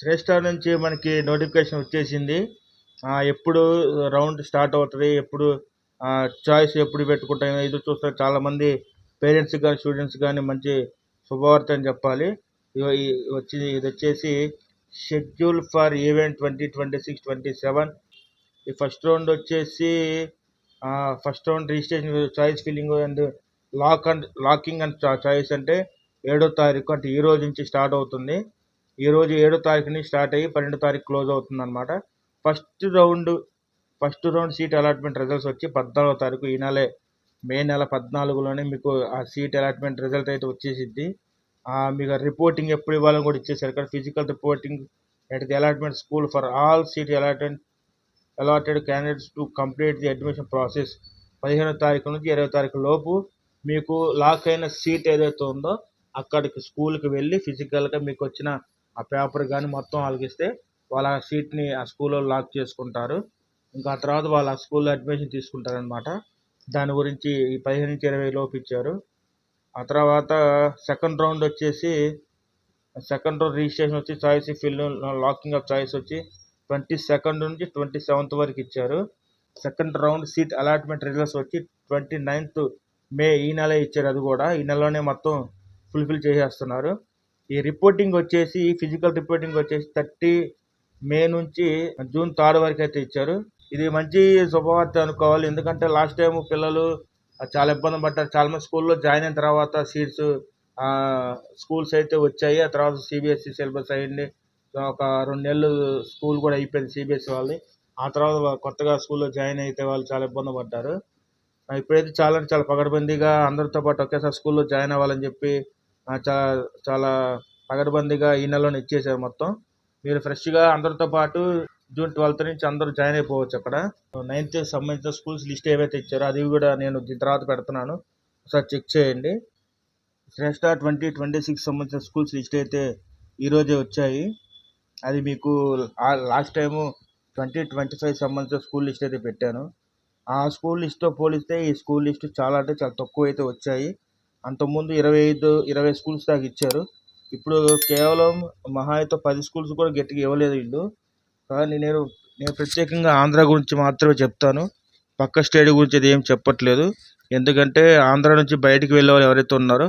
శ్రేష్ఠ నుంచి మనకి నోటిఫికేషన్ వచ్చేసింది. ఎప్పుడు రౌండ్ స్టార్ట్ అవుతుంది, ఎప్పుడు చాయిస్ ఎప్పుడు పెట్టుకుంటాం ఎదురు చూస్తారు చాలామంది పేరెంట్స్ కానీ స్టూడెంట్స్ కానీ. మంచి శుభవార్త అని చెప్పాలి. ఇది వచ్చేసి షెడ్యూల్ ఫర్ ఈవెంట్ 2026-27. ఈ ఫస్ట్ రౌండ్ వచ్చేసి first round registration, choice filling and locking and choice అంటే 7వ తారీఖు, అంటే ఈ రోజు నుంచి స్టార్ట్ అవుతుంది. ఈ రోజు 7వ తారీఖు నుంచి స్టార్ట్ అయ్యి 12వ తారీఖు క్లోజ్ అవుతుంది అనమాట. First round seat allotment results వచ్చి 14వ తారీఖు, ఈ నెలే మే నెల 14లోనే మీకు ఆ సీట్ అలాట్మెంట్ రిజల్ట్ అయితే వచ్చేసిద్ది. మీకు రిపోర్టింగ్ ఎప్పుడు ఇవ్వాలని కూడా ఇచ్చేసారు. ఇక్కడ physical reporting at the allotment school for all seat allotted candidates to complete the admission process. 15వ తారీఖు నుంచి 20వ తారీఖు లోపు మీకు లాక్ అయిన సీట్ ఏదైతే ఉందో అక్కడికి స్కూల్కి వెళ్ళి ఫిజికల్గా మీకు వచ్చిన ఆ పేపర్ కానీ మొత్తం వాళ్ళకిస్తే వాళ్ళ సీట్ని ఆ స్కూల్లో లాక్ చేసుకుంటారు. ఇంకా ఆ తర్వాత వాళ్ళు ఆ స్కూల్లో అడ్మిషన్ తీసుకుంటారనమాట. దాని గురించి ఈ 15 నుంచి 20 లోపు ఇచ్చారు. ఆ తర్వాత సెకండ్ రౌండ్ రిజిస్ట్రేషన్ వచ్చి choice fill locking of choice వచ్చి 22 నుంచి 27 వరకు ఇచ్చారు. Second round seat allotment results వచ్చి 29 మే, ఈ నెల ఇచ్చారు. అది కూడా ఈ నెలలోనే మొత్తం ఫుల్ఫిల్ చేసేస్తున్నారు. ఈ రిపోర్టింగ్ వచ్చేసి ఫిజికల్ రిపోర్టింగ్ వచ్చేసి 30 మే నుంచి జూన్ 3 వరకు అయితే ఇచ్చారు. ఇది మంచి శుభవార్త అనుకోవాలి. ఎందుకంటే లాస్ట్ టైం పిల్లలు చాలా ఇబ్బంది పడ్డారు. చాలా మంది స్కూల్లో జాయిన్ అయిన తర్వాత స్కూల్స్ అయితే వచ్చాయి. ఆ తర్వాత సిబిఎస్ఈ సిలబస్ అయ్యింది. ఒక 2 నెలలు స్కూల్ కూడా అయిపోయింది సిబిఎస్ఈ వాళ్ళది. ఆ తర్వాత కొత్తగా స్కూల్లో జాయిన్ అయితే వాళ్ళు చాలా ఇబ్బంది పడ్డారు. ఇప్పుడైతే చాలా పకడ్బందీగా అందరితో పాటు ఒకేసారి స్కూల్లో జాయిన్ అవ్వాలని చెప్పి చాలా పకడ్బందీగా ఈ నెలలోనే ఇచ్చేసారు మొత్తం. మీరు ఫ్రెష్గా అందరితో పాటు జూన్ 12 నుంచి అందరూ జాయిన్ అయిపోవచ్చు. అక్కడ 9th సంబంధించిన స్కూల్స్ లిస్ట్ ఏవైతే ఇచ్చారో అది కూడా నేను దీని తర్వాత పెడుతున్నాను, ఒకసారి చెక్ చేయండి. శ్రేష్ఠ 2026 సంబంధించిన స్కూల్స్ లిస్ట్ అయితే ఈరోజే వచ్చాయి. అది మీకు లాస్ట్ టైము 2025 సంబంధించిన స్కూల్ లిస్ట్ అయితే పెట్టాను. ఆ స్కూల్ లిస్ట్తో పోలిస్తే ఈ స్కూల్ లిస్ట్ చాలా తక్కువ అయితే వచ్చాయి. అంతకుముందు 20 స్కూల్స్ దాకా ఇచ్చారు. ఇప్పుడు కేవలం మహా అయితే 10 స్కూల్స్ కూడా గట్టిగా ఇవ్వలేదు వీళ్ళు. కానీ నేను ప్రత్యేకంగా ఆంధ్ర గురించి మాత్రమే చెప్తాను, పక్క స్టేట్ గురించి అది ఏం చెప్పట్లేదు. ఎందుకంటే ఆంధ్ర నుంచి బయటికి వెళ్ళే వాళ్ళు ఎవరైతే ఉన్నారో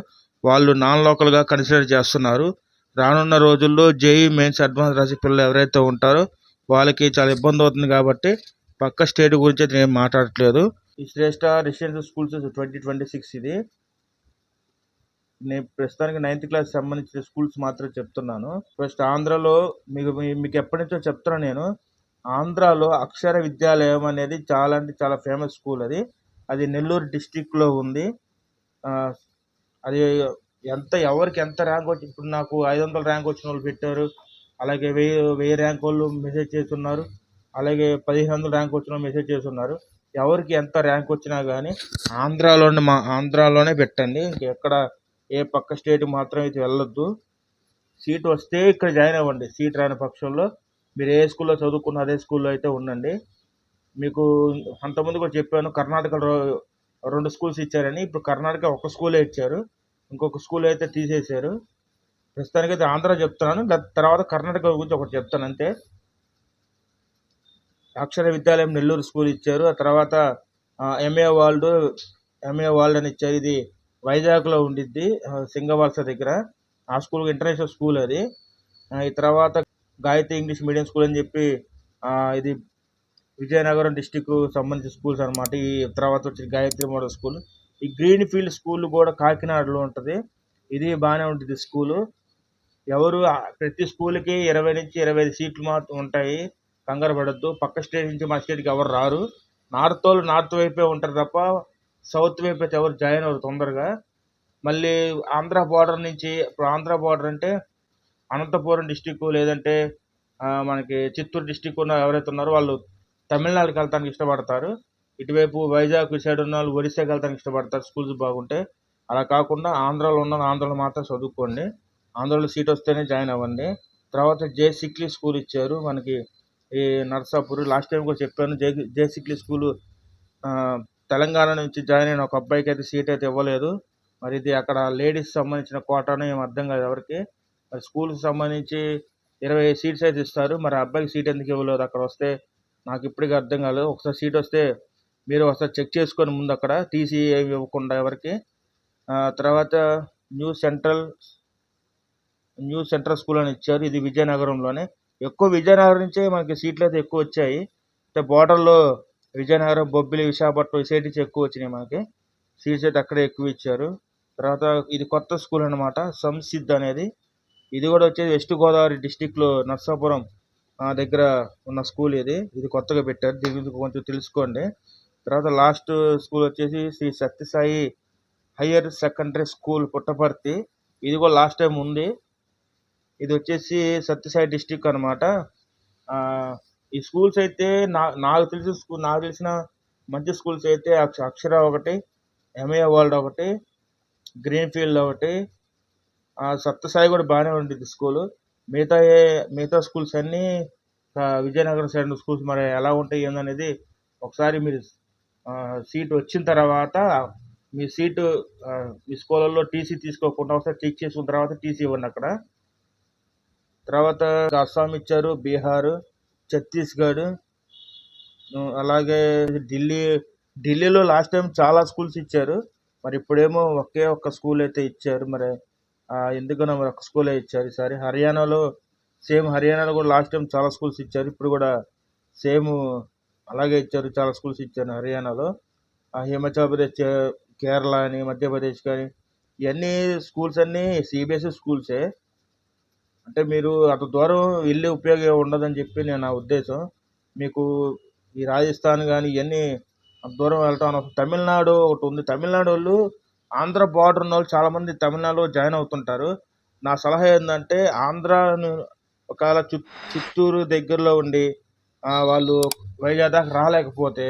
వాళ్ళు నాన్ లోకల్గా కన్సిడర్ చేస్తున్నారు. రానున్న రోజుల్లో జేఈ మెయిన్స్ అడ్వాన్స్ రాసే పిల్లలు ఎవరైతే ఉంటారో వాళ్ళకి చాలా ఇబ్బంది అవుతుంది. కాబట్టి పక్క స్టేట్ గురించి అయితే నేను మాట్లాడట్లేదు. ఈ శ్రేష్ఠ రెసిడెన్షియల్ స్కూల్స్ 2026 ఇది. నేను ప్రస్తుతానికి 9th క్లాస్ సంబంధించిన స్కూల్స్ మాత్రం చెప్తున్నాను. ఫస్ట్ ఆంధ్రాలో మీకు ఎప్పటి నుంచో చెప్తున్నాను నేను. ఆంధ్రాలో అక్షర విద్యాలయం అనేది చాలా ఫేమస్ స్కూల్. అది నెల్లూరు డిస్టిక్లో ఉంది. అది ఎవరికి ఎంత ర్యాంక్ వచ్చి, ఇప్పుడు నాకు 500 ర్యాంక్ వచ్చిన వాళ్ళు పెట్టారు, అలాగే 1000 ర్యాంక్ వాళ్ళు మెసేజ్ చేస్తున్నారు, అలాగే 1500 ర్యాంక్ వచ్చిన వాళ్ళు మెసేజ్ చేస్తున్నారు. ఎవరికి ఎంత ర్యాంక్ వచ్చినా కానీ ఆంధ్రాలోనే పెట్టండి. ఇంకెక్కడ ఏ పక్క స్టేట్ మాత్రం అయితే వెళ్ళొద్దు. సీట్ వస్తే ఇక్కడ జాయిన్ అవ్వండి. సీట్ రాని పక్షంలో మీరు ఏ స్కూల్లో చదువుకున్న అదే స్కూల్లో అయితే ఉండండి. మీకు అంతకుముందు కూడా చెప్పాను, కర్ణాటకలో 2 స్కూల్స్ ఇచ్చారని. ఇప్పుడు కర్ణాటక ఒక స్కూలే ఇచ్చారు, ఇంకొక స్కూల్ అయితే తీసేశారు. ప్రస్తుతానికి అయితే ఆంధ్ర చెప్తున్నాను, తర్వాత కర్ణాటక గురించి ఒకటి చెప్తాను అంతే. అక్షర విద్యాలయం నెల్లూరు స్కూల్ ఇచ్చారు. ఆ తర్వాత ఎంఏ వరల్డ్ అని ఇచ్చారు. ఇది వైజాగ్లో ఉండిద్ది, సింగవలస దగ్గర. ఆ స్కూల్ ఇంటర్నేషనల్ స్కూల్ అది. ఈ తర్వాత గాయత్రి ఇంగ్లీష్ మీడియం స్కూల్ అని చెప్పి ఇది విజయనగరం డిస్టిక్ సంబంధించిన స్కూల్స్ అనమాట. ఈ తర్వాత వచ్చి గాయత్రి మోడల్ స్కూల్. ఈ గ్రీన్ ఫీల్డ్ స్కూల్ కూడా కాకినాడలో ఉంటుంది. ఇది బాగానే ఉంటుంది స్కూలు. ప్రతి స్కూల్కి 20 నుంచి 25 సీట్లు మాత్రం ఉంటాయి, కంగారు పడద్దు. పక్క స్టేట్ నుంచి మా స్టేట్కి ఎవరు రారు. నార్త్ వైపే ఉంటారు తప్ప సౌత్ వైపు అయితే ఎవరు జాయిన్ అవ్వరు తొందరగా. మళ్ళీ ఆంధ్ర బార్డర్ నుంచి, ఇప్పుడు ఆంధ్ర బార్డర్ అంటే అనంతపురం డిస్టిక్ లేదంటే మనకి చిత్తూరు డిస్టిక్ ఉన్న ఎవరైతే ఉన్నారో వాళ్ళు తమిళనాడుకి వెళ్తానికి ఇష్టపడతారు. ఇటువైపు వైజాగ్ సైడ్ ఉన్న వాళ్ళు ఒరిస్సాకి వెళ్తానికి ఇష్టపడతారు స్కూల్స్ బాగుంటే. అలా కాకుండా ఆంధ్రాలో మాత్రం చదువుకోండి. ఆంధ్రాలో సీట్ వస్తేనే జాయిన్ అవ్వండి. తర్వాత జేసిక్లీ స్కూల్ ఇచ్చారు మనకి ఈ నర్సాపూర్. లాస్ట్ టైం కూడా చెప్పాను, జేసిక్లీ స్కూలు తెలంగాణ నుంచి జాయిన్ అయిన ఒక అబ్బాయికి అయితే సీట్ అయితే ఇవ్వలేదు. మరి ఇది అక్కడ లేడీస్ సంబంధించిన కోటాను ఏం అర్థం కాదు ఎవరికి. మరి స్కూల్కి సంబంధించి 20 సీట్స్ అయితే ఇస్తారు. మరి ఆ అబ్బాయికి సీట్ ఎందుకు ఇవ్వలేదు అక్కడ వస్తే నాకు ఇప్పటికీ అర్థం కాలేదు. ఒకసారి సీట్ వస్తే మీరు ఒకసారి చెక్ చేసుకొని ముందు అక్కడ టీసీ ఏమి ఇవ్వకుండా ఎవరికి. తర్వాత న్యూ సెంట్రల్ స్కూల్ అని ఇచ్చారు. ఇది విజయనగరంలోనే. ఎక్కువ విజయనగరం నుంచే మనకి సీట్లు అయితే ఎక్కువ వచ్చాయి. అంటే బోర్డర్లో విజయనగరం, బొబ్బిలి, విశాఖపట్నం ఈ సైడ్ నుంచి ఎక్కువ వచ్చినాయి మనకి. సీట్స్ అయితే అక్కడే ఎక్కువ ఇచ్చారు. తర్వాత ఇది కొత్త స్కూల్ అనమాట, సంసిద్ధ్ అనేది. ఇది కూడా వచ్చేది వెస్ట్ గోదావరి డిస్టిక్లో నర్సాపురం దగ్గర ఉన్న స్కూల్ ఇది. ఇది కొత్తగా పెట్టారు, దీని గురించి కొంచెం తెలుసుకోండి. తర్వాత లాస్ట్ స్కూల్ వచ్చేసి Shri Sathya Sai higher secondary school Puttaparthi. ఇది కూడా లాస్ట్ టైం ఉంది. ఇది వచ్చేసి సత్యసాయి డిస్టిక్ అనమాట. ఈ స్కూల్స్ అయితే నాకు తెలిసిన మంచి స్కూల్స్ అయితే అక్షర ఒకటి, ఎంఏ వరల్డ్ ఒకటి, గ్రీన్ ఫీల్డ్ ఒకటి, సత్యసాయి కూడా బాగానే ఉండేది స్కూల్. మిగతా స్కూల్స్ అన్నీ విజయనగరం సైడ్ స్కూల్స్ మరి ఎలా ఉంటాయి ఏందనేది ఒకసారి మీరు సీట్ వచ్చిన తర్వాత మీ సీటు మీ స్కూళ్ళల్లో టీసీ తీసుకోకుండా ఒకసారి చెక్ చేసుకున్న తర్వాత టీసీ ఇవ్వండి అక్కడ. తర్వాత అస్సాం ఇచ్చారు, బీహార్, ఛత్తీస్గఢ్, అలాగే ఢిల్లీలో లాస్ట్ టైం చాలా స్కూల్స్ ఇచ్చారు. మరి ఇప్పుడేమో ఒకే ఒక్క స్కూల్ అయితే ఇచ్చారు. మరి ఎందుకనో మరి ఒక స్కూలే ఇచ్చారు ఈసారి. హర్యానాలో కూడా లాస్ట్ టైం చాలా స్కూల్స్ ఇచ్చారు. ఇప్పుడు కూడా సేమ్ అలాగే ఇచ్చారు, చాలా స్కూల్స్ ఇచ్చారు హర్యానాలో. హిమాచల్ ప్రదేశ్, కేరళ అని, మధ్యప్రదేశ్ కానీ ఇవన్నీ స్కూల్స్ అన్నీ సిబిఎస్ఈ స్కూల్సే. అంటే మీరు అంత దూరం వెళ్ళే ఉపయోగం ఉండదని చెప్పి నా ఉద్దేశం. మీకు ఈ రాజస్థాన్ కానీ ఇవన్నీ అంత దూరం వెళ్ళటం. తమిళనాడు ఒకటి ఉంది. తమిళనాడు వాళ్ళు ఆంధ్ర బార్డర్ ఉన్న వాళ్ళు చాలామంది తమిళనాడులో జాయిన్ అవుతుంటారు. నా సలహా ఏంటంటే ఆంధ్రాను ఒకవేళ చిత్తూరు దగ్గరలో ఉండి వాళ్ళు వైజాగ్ దాకా రాలేకపోతే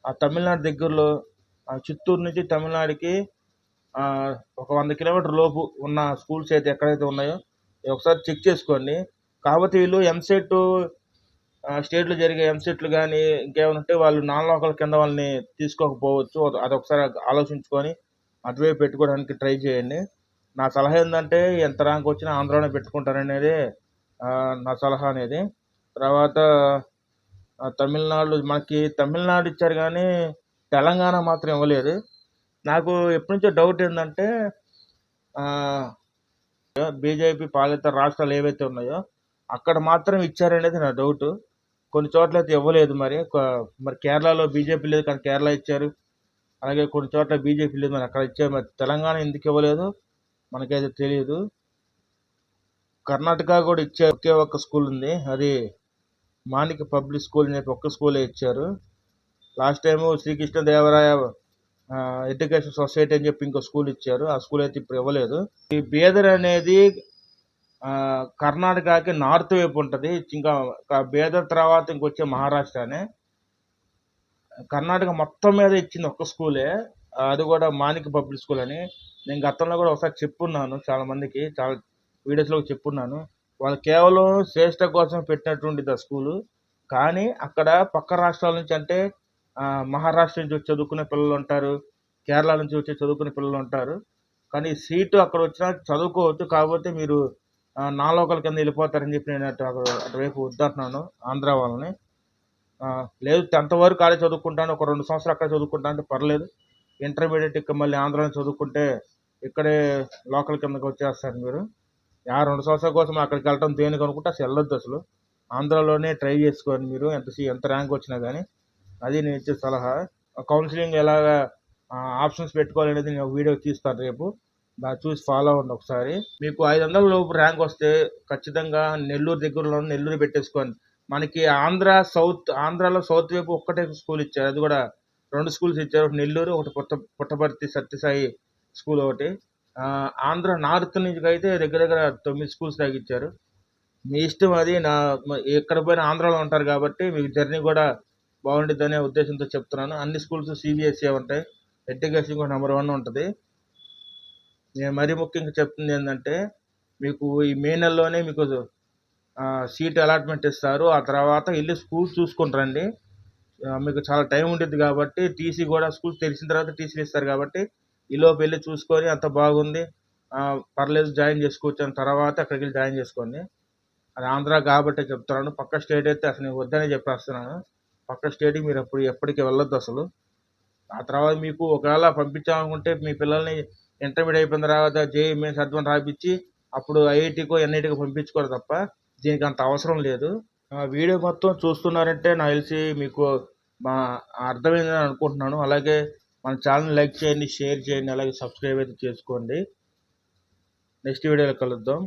ఆ తమిళనాడు దగ్గరలో చిత్తూరు నుంచి తమిళనాడుకి ఒక 100 కిలోమీటర్ లోపు ఉన్న స్కూల్స్ అయితే ఎక్కడైతే ఉన్నాయో ఒకసారి చెక్ చేసుకోండి. కాకపోతే వీళ్ళు ఎంసెట్ స్టేట్లో జరిగే ఎంసెట్లు కానీ ఇంకేమైనా ఉంటే వాళ్ళు నాన్ లోకల్ కింద వాళ్ళని తీసుకోకపోవచ్చు. అదొకసారి ఆలోచించుకొని అటువైపు పెట్టుకోవడానికి ట్రై చేయండి. నా సలహా ఏంటంటే ఎంత ర్యాంక్ వచ్చినా ఆంధ్రాలో పెట్టుకుంటారనేది నా సలహా అనేది. తర్వాత తమిళనాడు ఇచ్చారు కానీ తెలంగాణ మాత్రం ఇవ్వలేదు. నాకు ఎప్పటి నుంచో డౌట్ ఏంటంటే బీజేపీ పాలిత రాష్ట్రాలు ఏవైతే ఉన్నాయో అక్కడ మాత్రం ఇచ్చారనేది నా డౌట్. కొన్ని చోట్ల అయితే ఇవ్వలేదు. మరి కేరళలో బీజేపీ లేదు కానీ కేరళ ఇచ్చారు. అలాగే కొన్ని చోట్ల బీజేపీ లేదు, మరి అక్కడ ఇచ్చారు. మరి తెలంగాణ ఎందుకు ఇవ్వలేదు మనకైతే తెలియదు. కర్ణాటక కూడా ఇచ్చే ఒకే ఒక్క స్కూల్ ఉంది, అది మాణిక పబ్లిక్ స్కూల్ అని ఒక్క స్కూలే ఇచ్చారు. Last time Sri Krishnadevaraya education society అని చెప్పి ఇంకో స్కూల్ ఇచ్చారు. ఆ స్కూల్ అయితే ఇప్పుడు ఇవ్వలేదు. ఈ బీదర్ అనేది కర్ణాటకకి నార్త్ వైపు ఉంటుంది. ఇంకా బీదర్ తర్వాత ఇంకొచ్చే మహారాష్ట్రనే. కర్ణాటక మొత్తం మీద ఇచ్చింది ఒక్క స్కూలే, అది కూడా మాణిక పబ్లిక్ స్కూల్ అని. నేను గతంలో కూడా ఒకసారి చెప్పున్నాను, చాలా మందికి చాలా వీడియోస్లో చెప్పున్నాను. వాళ్ళు కేవలం శ్రేష్ఠ కోసం పెట్టినటువంటిది ఆ స్కూలు. కానీ అక్కడ పక్క రాష్ట్రాల నుంచి అంటే మహారాష్ట్ర నుంచి వచ్చి చదువుకునే పిల్లలు ఉంటారు, కేరళ నుంచి వచ్చి చదువుకునే పిల్లలు ఉంటారు. కానీ సీటు అక్కడ వచ్చినా చదువుకోవచ్చు. కాకపోతే మీరు నా లోకల్ కింద వెళ్ళిపోతారని చెప్పి నేను అటువైపు వద్దంటున్నాను ఆంధ్ర వాళ్ళని. లేదు 10th వరకు ఆడే చదువుకుంటాను, ఒక 2 సంవత్సరాలు అక్కడ చదువుకుంటాను అంటే పర్లేదు. ఇంటర్మీడియట్ ఇక్కడ మళ్ళీ ఆంధ్రాలో చదువుకుంటే ఇక్కడే లోకల్ కిందకి వచ్చేస్తారు మీరు. 2 సంవత్సరాల కోసం అక్కడికి వెళ్ళటం దేనికి అనుకుంటే అసలు వెళ్ళొద్దు. అసలు ఆంధ్రాలోనే ట్రై చేసుకోండి మీరు, ఎంత ర్యాంక్ వచ్చినా కానీ. అది నేను ఇచ్చే సలహా. కౌన్సిలింగ్ ఎలాగా ఆప్షన్స్ పెట్టుకోవాలనేది నేను వీడియో తీస్తాను రేపు, దాన్ని చూసి ఫాలో అవ్వండి ఒకసారి. మీకు 500 లోపు ర్యాంక్ వస్తే ఖచ్చితంగా నెల్లూరు దగ్గరలో నెల్లూరు పెట్టేసుకోండి. మనకి ఆంధ్రాలో సౌత్ వైపు ఒక్కటే స్కూల్ ఇచ్చారు, అది కూడా 2 స్కూల్స్ ఇచ్చారు, ఒకటి నెల్లూరు, ఒకటి పుట్టపర్తి సత్యసాయి స్కూల్ ఒకటి. ఆంధ్ర నార్త్ నుంచి అయితే దగ్గర 9 స్కూల్స్ దాకా ఇచ్చారు. మీ ఇష్టం అది. ఎక్కడ పోయినా ఆంధ్రాలో ఉంటారు కాబట్టి మీకు జర్నీ కూడా బాగుంటుంది అనే ఉద్దేశంతో చెప్తున్నాను. అన్ని స్కూల్స్ సిబిఎస్ఈ ఉంటాయి, ఎడ్యుకేషన్ కూడా నెంబర్ 1 ఉంటుంది. నేను మరీ ముఖ్యంగా చెప్తుంది ఏంటంటే మీకు ఈ మే నెలలోనే మీకు సీట్ అలాట్మెంట్ ఇస్తారు. ఆ తర్వాత వెళ్ళి స్కూల్ చూసుకుంటారండి. మీకు చాలా టైం ఉంటుంది కాబట్టి టీసీ కూడా స్కూల్ తెలిసిన తర్వాత టీసీలు ఇస్తారు కాబట్టి ఈలోపు వెళ్ళి చూసుకొని అంత బాగుంది పర్లేదు జాయిన్ చేసుకోవచ్చు అని తర్వాత అక్కడికి వెళ్ళి జాయిన్ చేసుకోండి. అది ఆంధ్ర కాబట్టే చెప్తున్నాను. పక్క స్టేట్ అయితే అసలు నేను వద్దనే చెప్పేస్తున్నాను. పక్క స్టేట్‌కి మీరు ఎప్పటికి వెళ్ళొద్దు అసలు. ఆ తర్వాత మీకు ఒకవేళ పంపించాలనుకుంటే మీ పిల్లల్ని ఇంటర్మీడియట్ అయిపోయిన తర్వాత జేఈఈ మెయిన్స్ అడ్వాన్స్ రాపిచ్చి అప్పుడు ఐఐటీకో, ఎన్ఐటీకో పంపించుకోవాలి తప్ప దీనికి అంత అవసరం లేదు. వీడియో మొత్తం చూస్తున్నారంటే నాకు తెలిసి మీకు మా అర్థమైందని అనుకుంటున్నాను. అలాగే మన ఛానల్ లైక్ చేయండి, షేర్ చేయండి, అలాగే సబ్స్క్రైబ్ అయితే చేసుకోండి. నెక్స్ట్ వీడియోలో కలుద్దాం.